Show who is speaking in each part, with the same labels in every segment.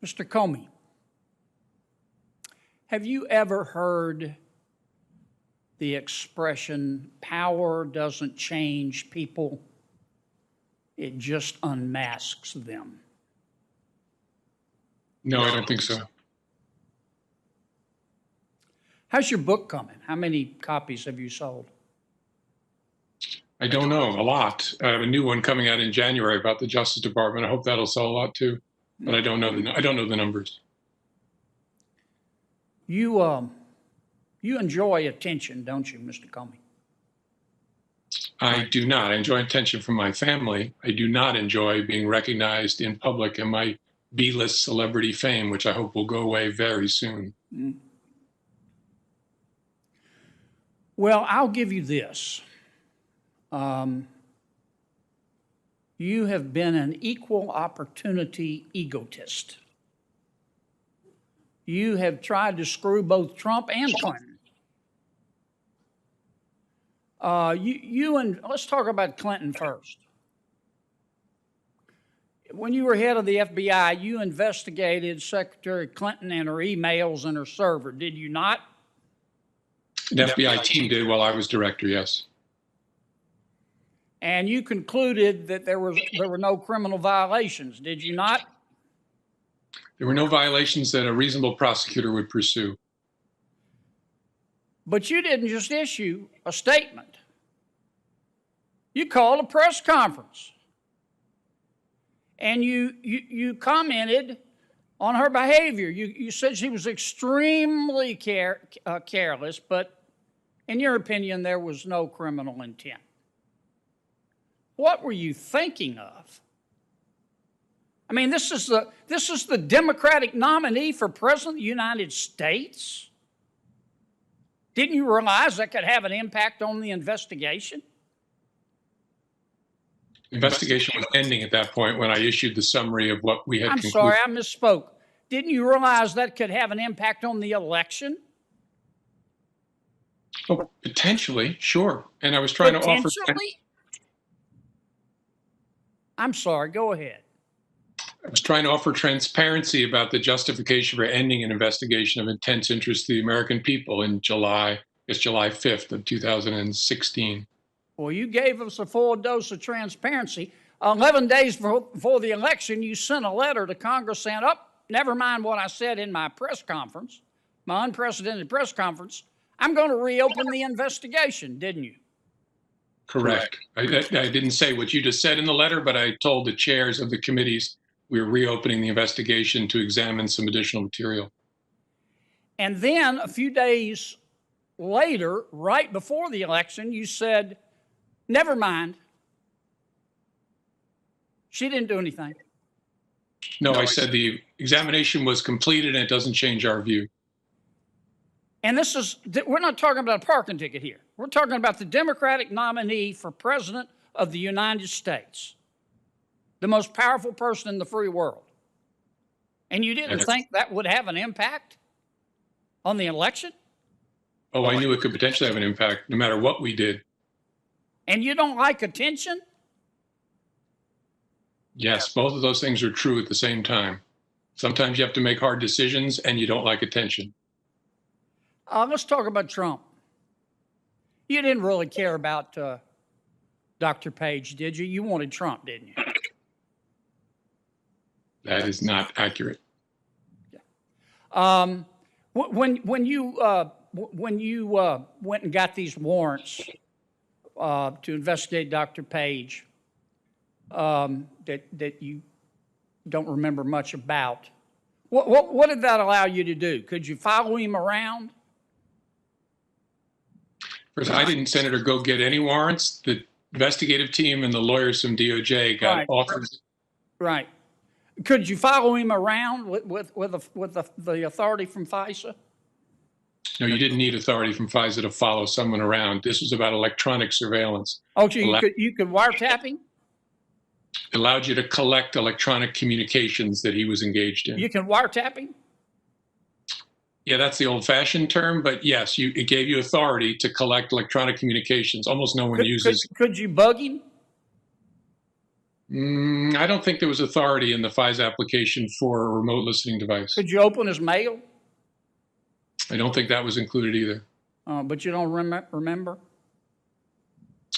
Speaker 1: Mr. Comey, have you ever heard the expression, power doesn't change people, it just unmasks them?
Speaker 2: No, I don't think so.
Speaker 1: How's your book coming? How many copies have you sold?
Speaker 2: I don't know, a lot. I have a new one coming out in January about the Justice Department. I hope that'll sell a lot too, but I don't know the numbers.
Speaker 1: You enjoy attention, don't you, Mr. Comey?
Speaker 2: I do not. I enjoy attention from my family. I do not enjoy being recognized in public and my B-list celebrity fame, which I hope will go away very soon.
Speaker 1: Well, I'll give you this. You have been an equal opportunity egotist. You have tried to screw both Trump and Clinton. Let's talk about Clinton first. When you were head of the FBI, you investigated Secretary Clinton and her emails and her server, did you not?
Speaker 2: The FBI team did while I was director, yes.
Speaker 1: And you concluded that there were no criminal violations, did you not?
Speaker 2: There were no violations that a reasonable prosecutor would pursue.
Speaker 1: But you didn't just issue a statement. You called a press conference. And you commented on her behavior. You said she was extremely careless, but in your opinion, there was no criminal intent. What were you thinking of? I mean, this is the Democratic nominee for President of the United States. Didn't you realize that could have an impact on the investigation?
Speaker 2: The investigation was ending at that point when I issued the summary of what we had concluded.
Speaker 1: I'm sorry, I misspoke. Didn't you realize that could have an impact on the election?
Speaker 2: Oh, potentially, sure. And I was trying to offer...
Speaker 1: Potentially? I'm sorry, go ahead.
Speaker 2: I was trying to offer transparency about the justification for ending an investigation of intense interest to the American people in July 5th of 2016.
Speaker 1: Well, you gave us a full dose of transparency. 11 days before the election, you sent a letter to Congress saying, never mind what I said in my press conference, my unprecedented press conference, I'm going to reopen the investigation, didn't you?
Speaker 2: Correct. I didn't say what you just said in the letter, but I told the chairs of the committees we were reopening the investigation to examine some additional material.
Speaker 1: And then a few days later, right before the election, you said, never mind. She didn't do anything.
Speaker 2: No, I said the examination was completed and it doesn't change our view.
Speaker 1: And we're not talking about a parking ticket here. We're talking about the Democratic nominee for President of the United States, the most powerful person in the free world. And you didn't think that would have an impact on the election?
Speaker 2: Oh, I knew it could potentially have an impact no matter what we did.
Speaker 1: And you don't like attention?
Speaker 2: Yes, both of those things are true at the same time. Sometimes you have to make hard decisions and you don't like attention.
Speaker 1: Let's talk about Trump. You didn't really care about Dr. Page, did you? You wanted Trump, didn't you?
Speaker 2: That is not accurate.
Speaker 1: Yeah. When you went and got these warrants to investigate Dr. Page, that you don't remember much about, what did that allow you to do? Could you follow him around?
Speaker 2: First, I didn't, Senator, go get any warrants. The investigative team and the lawyers from DOJ got offers.
Speaker 1: Right. Could you follow him around with the authority from FISA?
Speaker 2: No, you didn't need authority from FISA to follow someone around. This was about electronic surveillance.
Speaker 1: Oh, so you could wiretap him?
Speaker 2: It allowed you to collect electronic communications that he was engaged in.
Speaker 1: You can wiretap him?
Speaker 2: Yeah, that's the old-fashioned term, but yes, it gave you authority to collect electronic communications. Almost no one uses.
Speaker 1: Could you bug him?
Speaker 2: I don't think there was authority in the FISA application for a remote listening device.
Speaker 1: Could you open his mail?
Speaker 2: I don't think that was included either.
Speaker 1: But you don't remember?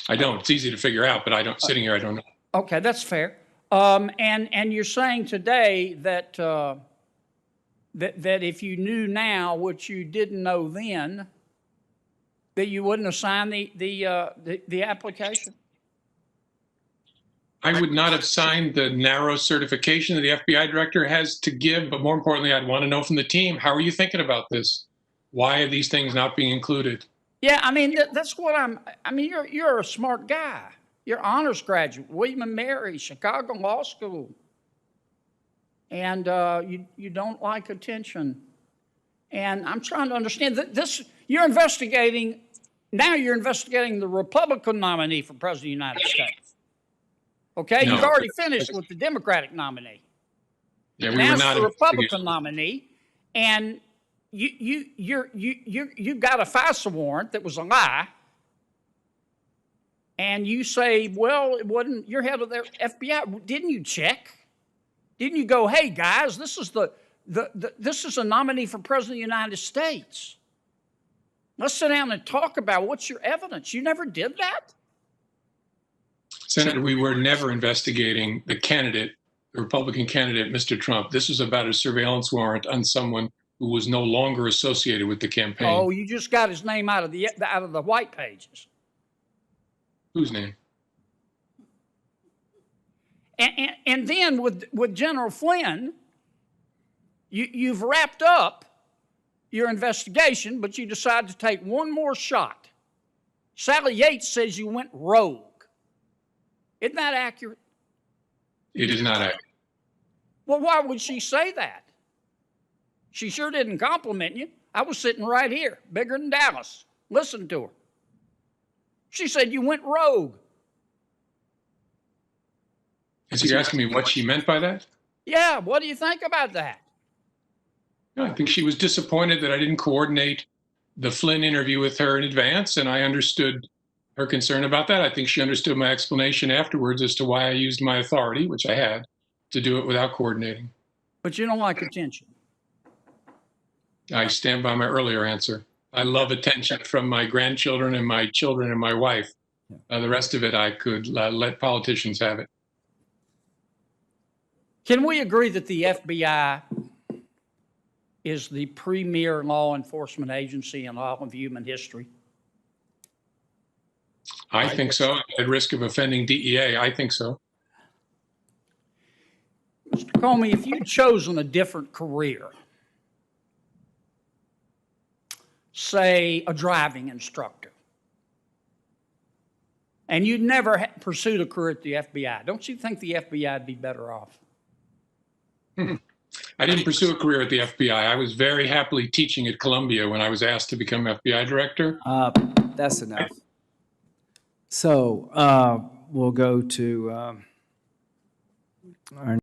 Speaker 2: I don't. It's easy to figure out, but I don't. Sitting here, I don't know.
Speaker 1: Okay, that's fair. And you're saying today that that if you knew now what you didn't know then, that you wouldn't have signed the application?
Speaker 2: I would not have signed the narrow certification that the FBI director has to give, but more importantly, I'd want to know from the team, how are you thinking about this? Why are these things not being included?
Speaker 1: Yeah, I mean, that's what I mean, you're a smart guy. You're honors graduate, William and Mary, Chicago Law School. And you don't like attention. And I'm trying to understand that you're investigating the Republican nominee for President of the United States. Okay,
Speaker 2: No.
Speaker 1: You've already finished with the Democratic nominee.
Speaker 2: Yeah, we
Speaker 1: Now
Speaker 2: were
Speaker 1: it's
Speaker 2: not
Speaker 1: the Republican nominee, and you got a FISA warrant that was a lie, and you say, well, it wasn't. You're head of the FBI. Didn't you check? Didn't you go, hey guys, this is this is a nominee for President of the United States. Let's sit down and talk about what's your evidence. You never did that?
Speaker 2: Senator, we were never investigating the candidate, the Republican candidate, Mr. Trump. This was about a surveillance warrant on someone who was no longer associated with the campaign.
Speaker 1: Oh, you just got his name out of the white pages.
Speaker 2: Whose name?
Speaker 1: And then with General Flynn, you've wrapped up your investigation, but you decide to take one more shot. Sally Yates says you went rogue. Isn't that accurate?
Speaker 2: It is not accurate.
Speaker 1: Well, why would she say that? She sure didn't compliment you. I was sitting right here, bigger than Dallas. Listen to her. She said you went rogue.
Speaker 2: Is he asking me what she meant by that?
Speaker 1: Yeah, what do you think about that?
Speaker 2: No, I think she was disappointed that I didn't coordinate the Flynn interview with her in advance, and I understood her concern about that. I think she understood my explanation afterwards as to why I used my authority, which I had, to do it without coordinating.
Speaker 1: But you don't like attention.
Speaker 2: I stand by my earlier answer. I love attention from my grandchildren and my children and my wife. The rest of it, I could let politicians have it.
Speaker 1: Can we agree that the FBI is the premier law enforcement agency in all of human history?
Speaker 2: I think so. At risk of offending DEA, I think so.
Speaker 1: Mr. Comey, if you'd chosen a different career, say a driving instructor, and you'd never pursued a career at the FBI, don't you think the FBI would be better off?
Speaker 2: I didn't pursue a career at the FBI. I was very happily teaching at Columbia when I was asked to become FBI director.
Speaker 3: That's enough. So we'll go to our